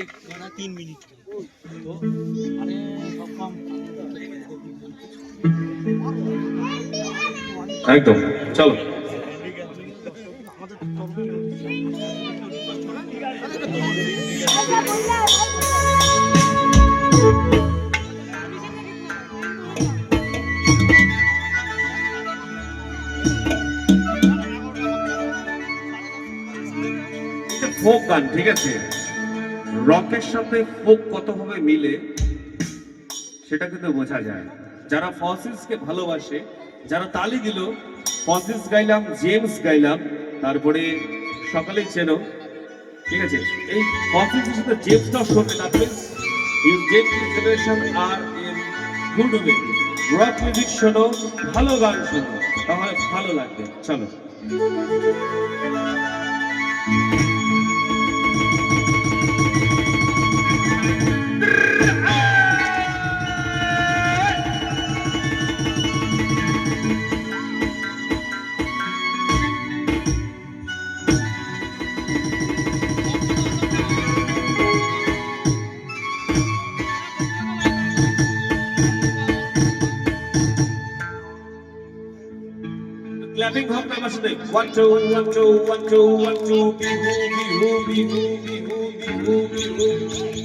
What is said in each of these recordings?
एक बड़ा 3 मिनट तो अरे कम একদম চলো ফোক গান ঠিক আছে রকের সাথে ফোক কতভাবে মিলে সেটা কিন্তু বোঝা যায় যারা ফসিলসকে ভালোবাসে যারা তালি দিল ফসিলস গাইলাম জেমস গাইলাম তারপরে সকালেই চেনো ঠিক আছে এই ফসিলসের সাথে জেমসটাও শোনে না প্লিজ ইউ জেন জেনারেশন আর in good way rock music শোনো ভালো গান শোনো তাহলে ভালো লাগবে চলো Clapping hop number today. 1 2 1 2 1 2 1 2 bihu bihu bihu bihu bihu bihu bihu bihu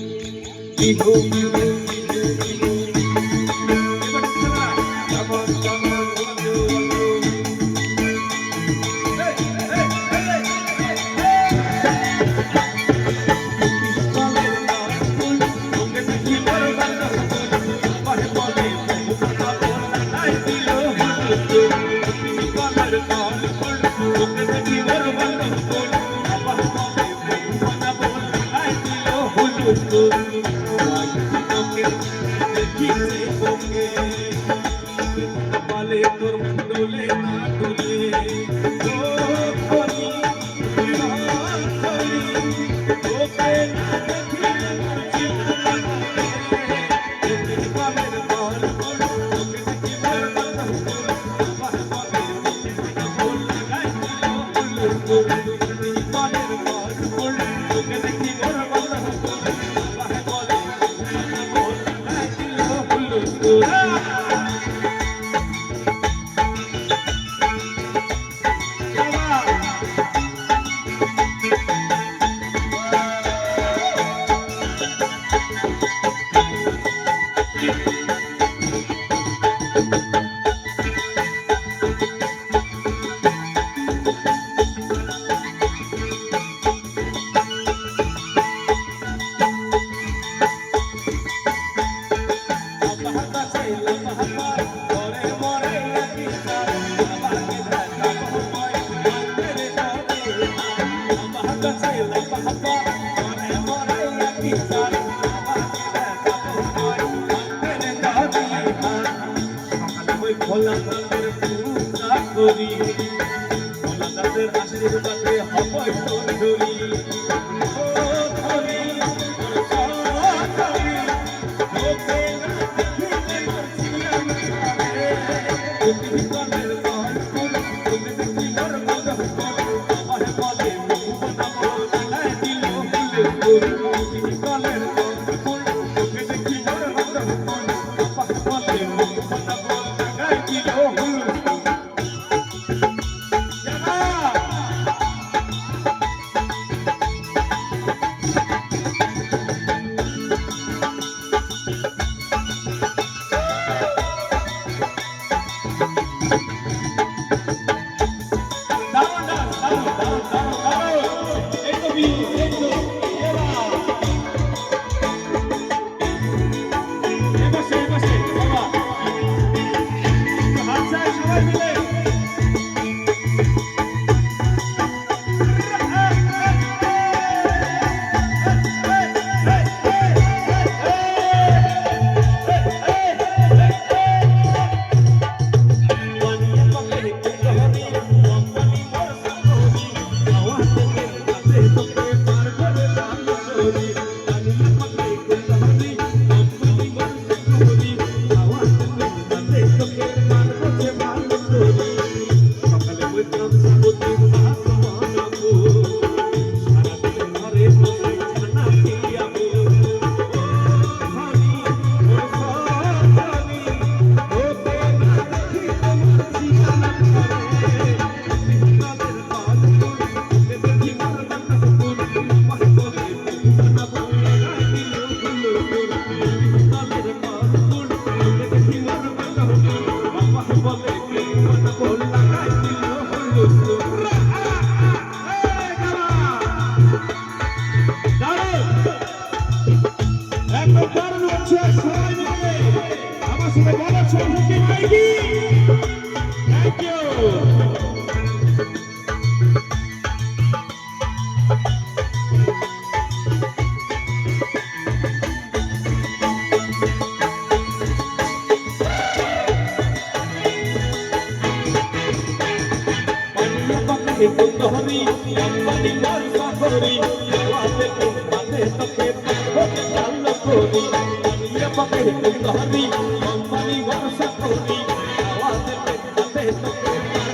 সুন্দরী আম্বানি বর্ষা করি আওয়াজে তোমাতে তোকে তোকে ভালো করি আনিয়ে পাবে সুন্দরী আম্বানি বর্ষা করি আওয়াজে তোমাতে তোকে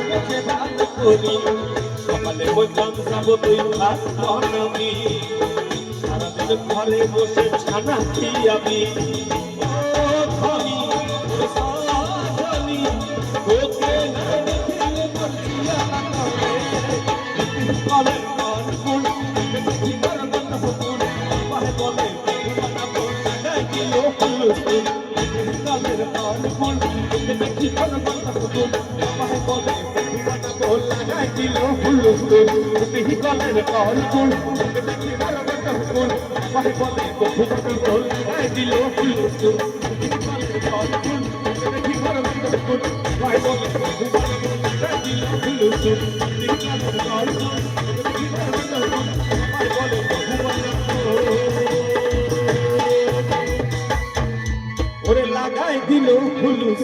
তোকে ভালো করি সকালে বলতাম যাব তুই ভাবি সারাদিন ঘরে বসে ছানা খেয়াবি ও ধনী ও সাধনী তোকে না দেখলে মরজিয়া করে কলের কল ফুল দেখি বরবত ফুল পাহে বলে বানা বল দেখি ও ফুল কলের কল ফুল দেখি বরবত ফুল পাহে বলে বানা বল দেখি ও ফুল দেখি কলের কল ফুল দেখি বরবত ফুল পাহে বলে বরবত ফুল দেখি ও ফুল দেখি কলের কল ফুল দেখি বরবত ফুল পাহে বলে দেখি ও ফুল দেখি কলের কল ফুল ওরে লাগাই দিল হুলুস